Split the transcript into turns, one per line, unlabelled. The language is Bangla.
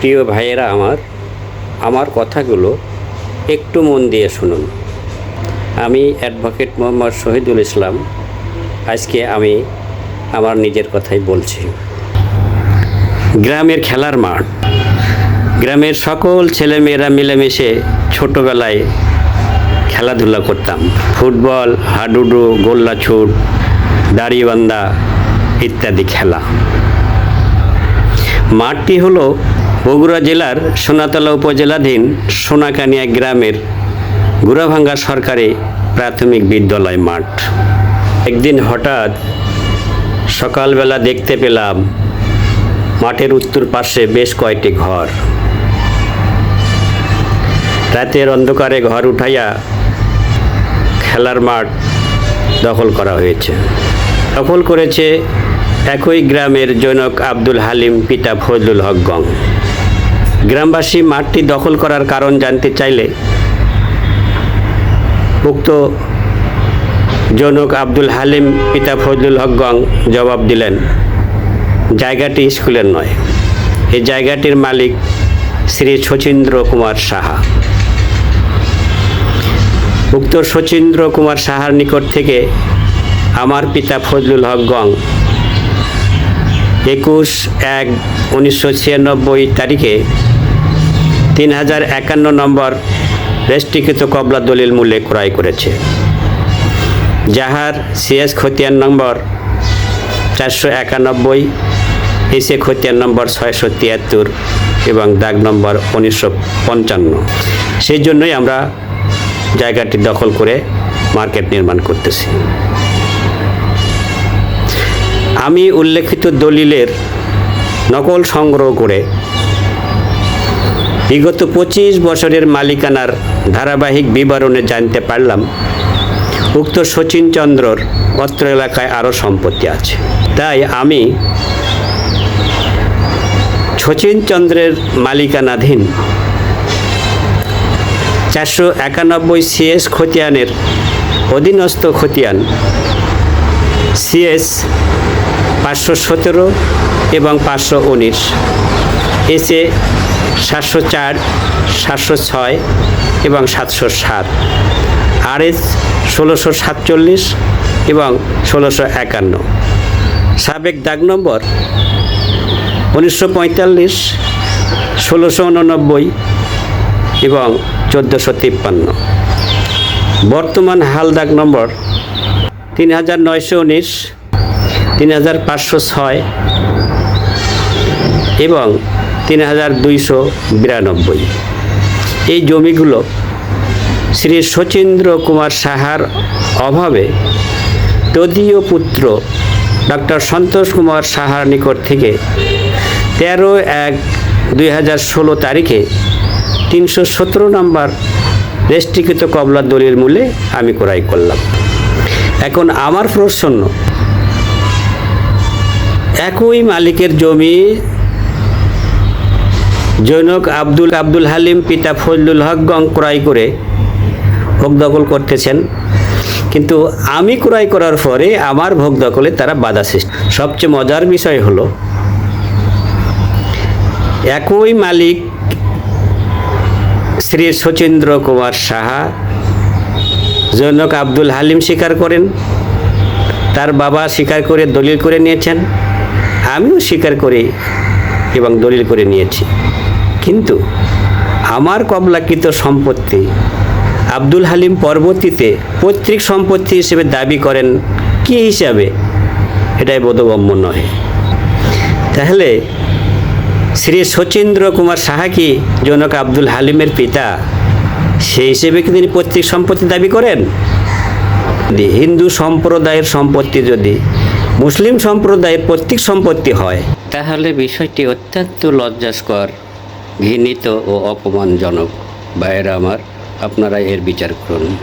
প্রিয় ভাইয়েরা আমার কথাগুলো একটু মন দিয়ে শুনুন। আমি অ্যাডভোকেট মোহাম্মদ শহীদুল ইসলাম। আজকে আমি আমার নিজের কথাই বলছি। গ্রামের খেলার মাঠ, গ্রামের সকল ছেলেমেয়েরা মিলেমিশে ছোটোবেলায় খেলাধুলা করতাম। ফুটবল, হাডুডু, গোল্লাছুট, দাড়িবান্ধা ইত্যাদি খেলা। মাঠটি হলো বগুড়া জেলার সোনাতলা উপজেলাধীন সোনাকানিয়া গ্রামের গুড়াভাঙ্গা সরকারি প্রাথমিক বিদ্যালয় মাঠ। একদিন হঠাৎ সকালবেলা দেখতে পেলাম মাঠের উত্তর পাশে বেশ কয়েকটি ঘর। রাতের অন্ধকারে ঘর উঠাইয়া খেলার মাঠ দখল করা হয়েছে। দখল করেছে একই গ্রামের জনক আব্দুল হালিম পিতা ফজলুল হক গং। গ্রামবাসী মাঠটি দখল করার কারণ জানতে চাইলে উক্ত জনক আব্দুল হালিম পিতা ফজলুল হক গং জবাব দিলেন, জায়গাটি স্কুলের নয়, এই জায়গাটির মালিক শ্রী শচীন্দ্র কুমার সাহা। উক্ত শচীন্দ্র কুমার সাহার নিকট থেকে আমার পিতা ফজলুল হক গং 21/1/1996 তারিখে 3051 নম্বর রেস্ট্রিকৃত কবলা দলিল মূল্যে ক্রয় করেছে, যাহার সিএস খতিয়ান নম্বর 491, এসে খতিয়ান নম্বর 673 এবং দাগ নম্বর 1955। সেই জন্যই আমরা জায়গাটি দখল করে মার্কেট নির্মাণ করতেছি। আমি উল্লেখিত দলিলের নকল সংগ্রহ করে বিগত 25 বছরের মালিকানার ধারাবাহিক বিবরণে জানতে পারলাম উক্ত শচীনচন্দ্রর অত্র এলাকায় আরও সম্পত্তি আছে। তাই আমি শচীনচন্দ্রের মালিকানাধীন 491 সিএস খতিয়ানের অধীনস্থ খতিয়ান সিএস 517 এবং 519, এসে 704, 706 এবং 707, আরএস 1647 এবং 1651, সাবেক দাগ নম্বর 1945, 1689 এবং 1453, বর্তমান হাল দাগ নম্বর 3919, 3506 এবং 3292। এই জমিগুলো শ্রী শচীন্দ্র কুমার সাহার অভাবে তদীয় পুত্র ডক্টর সন্তোষ কুমার সাহার নিকট থেকে 13/1/2016 তারিখে 317 নম্বর রেস্ট্রিকৃত কবলা দলিল মূল্যে আমি ক্রয় করলাম। এখন আমার প্রশ্ন, একই মালিকের জমি জনক আব্দুল হালিম পিতা ফজলুল হক গং ক্রয় করে ভোগ দখল করতেছেন, কিন্তু আমি ক্রয় করার পরে আমার ভোগ দখলে তারা বাধা সৃষ্টি। সবচেয়ে মজার বিষয় হলো, একই মালিক শ্রী শচীন্দ্র কুমার সাহা জনক আব্দুল হালিম স্বীকার করেন, তার বাবা স্বীকার করে দলিল করে নিয়েছেন, আমিও স্বীকার করি এবং দলিল করে নিয়েছি। কিন্তু আমার কবলাকৃত সম্পত্তি আব্দুল হালিম পরবর্তীতে পৈতৃক সম্পত্তি হিসেবে দাবি করেন কী হিসাবে, এটাই বোধগম্য নয়। তাহলে শ্রী শচীন্দ্র কুমার সাহা কি জনক আব্দুল হালিমের পিতা, সেই হিসেবে কি তিনি পৈতৃক সম্পত্তি দাবি করেন? হিন্দু সম্প্রদায়ের সম্পত্তি যদি মুসলিম সম্প্রদায়ের পৈতৃক সম্পত্তি হয়, তাহলে বিষয়টি অত্যন্ত লজ্জাস্কর, ঘৃণিত ও অপমানজনক। ভাইয়েরা আমার, আপনারা এর বিচার করুন।